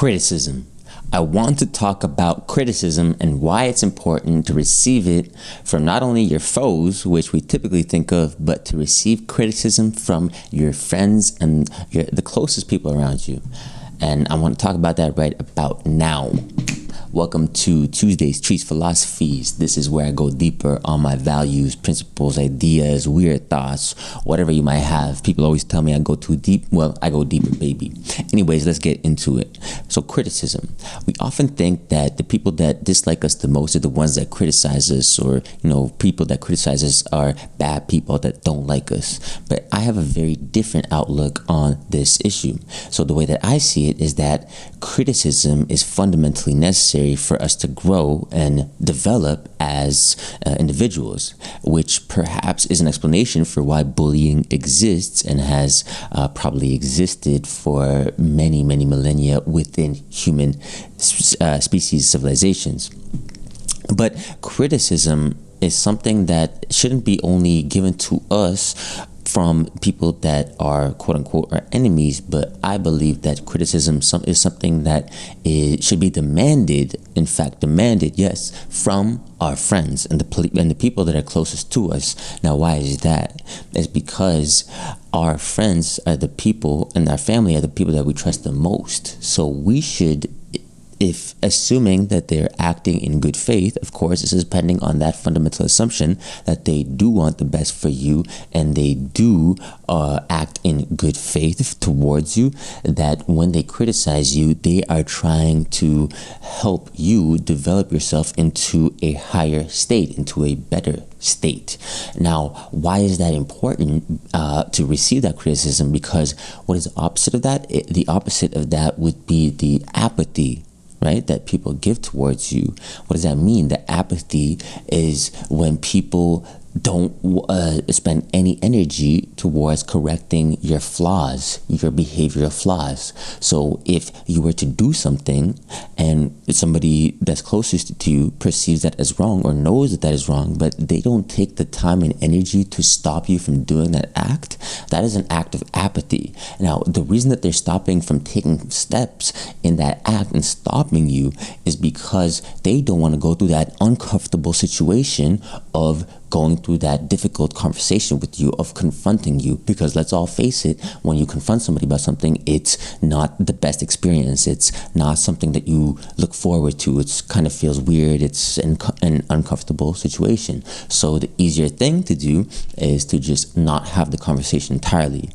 Criticism. I want to talk about criticism and why it's important to receive it from not only your foes, which we typically think of, but to receive criticism from your friends and the closest people around you. And I want to talk about that right about now. Welcome to Tuesday's treesPhilosophies. This is where I go deeper on my values, principles, ideas, weird thoughts, whatever you might have. People always tell me I go too deep. Well, I go deeper, baby. Anyways, let's get into it. So criticism. We often think that the people that dislike us the most are the ones that criticize us, or, people that criticize us are bad people that don't like us. But I have a very different outlook on this issue. So the way that I see it is that criticism is fundamentally necessary for us to grow and develop as individuals, which perhaps is an explanation for why bullying exists and has probably existed for many, many millennia within human species civilizations. But criticism is something that shouldn't be only given to us from people that are quote-unquote our enemies, but I believe that criticism is something that should be demanded, in fact demanded, yes, from our friends and the people that are closest to us. Now, why is that? It's because our friends are the people, and our family are the people that we trust the most. So we should, if assuming that they're acting in good faith, of course, this is depending on that fundamental assumption that they do want the best for you and they do act in good faith towards you, that when they criticize you, they are trying to help you develop yourself into a higher state, into a better state. Now, why is that important to receive that criticism? Because what is the opposite of that? The opposite of that would be the apathy, right, that people give towards you. What does that mean? The apathy is when people don't spend any energy towards correcting your flaws, your behavioral flaws. So if you were to do something and somebody that's closest to you perceives that as wrong or knows that that is wrong, but they don't take the time and energy to stop you from doing that act, that is an act of apathy. Now, the reason that they're stopping from taking steps in that act and stopping you is because they don't want to go through that uncomfortable situation of going through that difficult conversation with you, of confronting you. Because let's all face it, when you confront somebody about something, it's not the best experience. It's not something that you look forward to. It kind of feels weird. It's an uncomfortable situation. So the easier thing to do is to just not have the conversation entirely.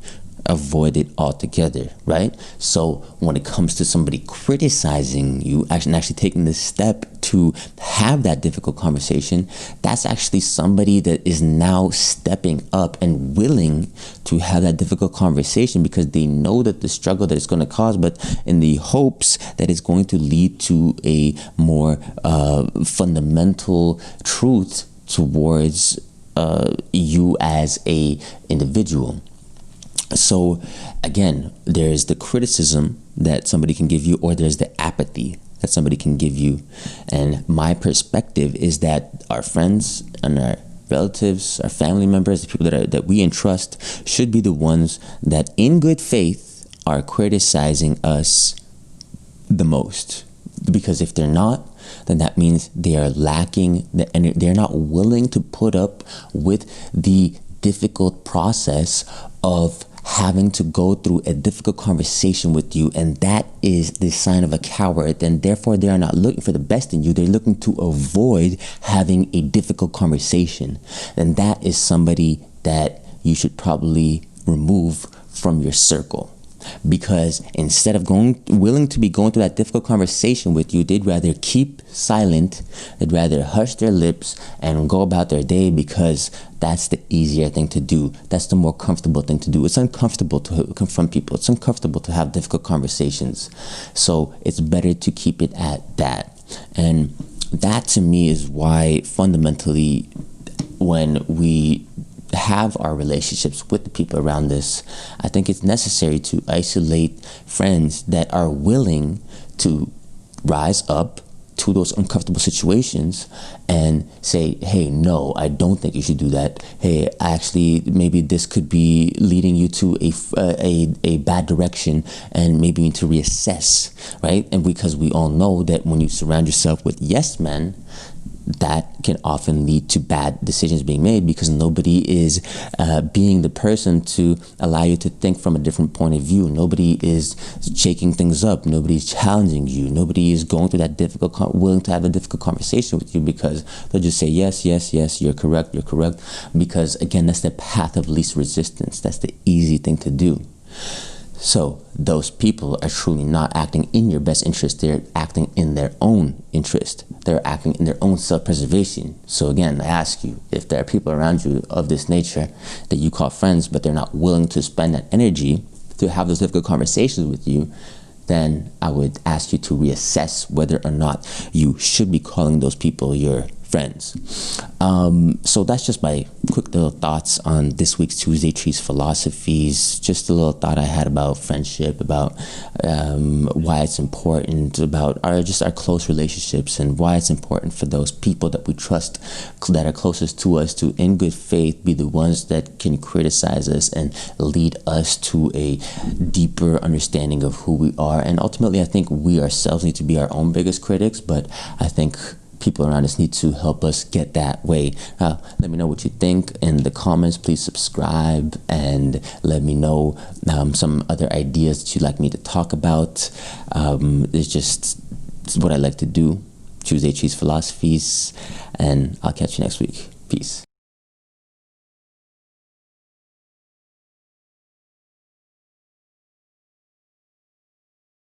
Avoid it altogether, right? So when it comes to somebody criticizing you, actually taking the step to have that difficult conversation, that's actually somebody that is now stepping up and willing to have that difficult conversation because they know that the struggle that it's going to cause, but in the hopes that it's going to lead to a more fundamental truth towards you as a individual. So again, there's the criticism that somebody can give you, or there's the apathy that somebody can give you. And my perspective is that our friends and our relatives, our family members, the people that we entrust should be the ones that in good faith are criticizing us the most. Because if they're not, then that means they are lacking the energy. They're not willing to put up with the difficult process of having to go through a difficult conversation with you, and that is the sign of a coward, and therefore they are not looking for the best in you. They're looking to avoid having a difficult conversation, and that is somebody that you should probably remove from your circle. Because instead of willing to be going through that difficult conversation with you, they'd rather keep silent, they'd rather hush their lips and go about their day, because that's the easier thing to do. That's the more comfortable thing to do. It's uncomfortable to confront people. It's uncomfortable to have difficult conversations. So it's better to keep it at that. And that to me is why fundamentally when we have our relationships with the people around us, I think it's necessary to isolate friends that are willing to rise up to those uncomfortable situations and say, hey, no, I don't think you should do that. Hey, actually, maybe this could be leading you to a bad direction, and maybe you need to reassess, right? And because we all know that when you surround yourself with yes men, that can often lead to bad decisions being made, because nobody is being the person to allow you to think from a different point of view. Nobody is shaking things up. Nobody's challenging you. Nobody is going through that willing to have a difficult conversation with you, because they'll just say, yes, yes, yes, you're correct, because again, that's the path of least resistance. That's the easy thing to do. So those people are truly not acting in your best interest. They're acting in their own interest. They're acting in their own self-preservation. So again, I ask you, if there are people around you of this nature that you call friends, but they're not willing to spend that energy to have those difficult conversations with you, then I would ask you to reassess whether or not you should be calling those people your friends. So that's just my quick little thoughts on this week's Tuesday Trees Philosophies. Just a little thought I had about friendship, about why it's important, about our close relationships, and why it's important for those people that we trust, that are closest to us, to in good faith be the ones that can criticize us and lead us to a deeper understanding of who we are. And ultimately, I think we ourselves need to be our own biggest critics, but I think people around us need to help us get that way. Let me know what you think in the comments. Please subscribe and let me know some other ideas that you'd like me to talk about. It's what I like to do. Tuesday Trees Philosophies, and I'll catch you next week. Peace.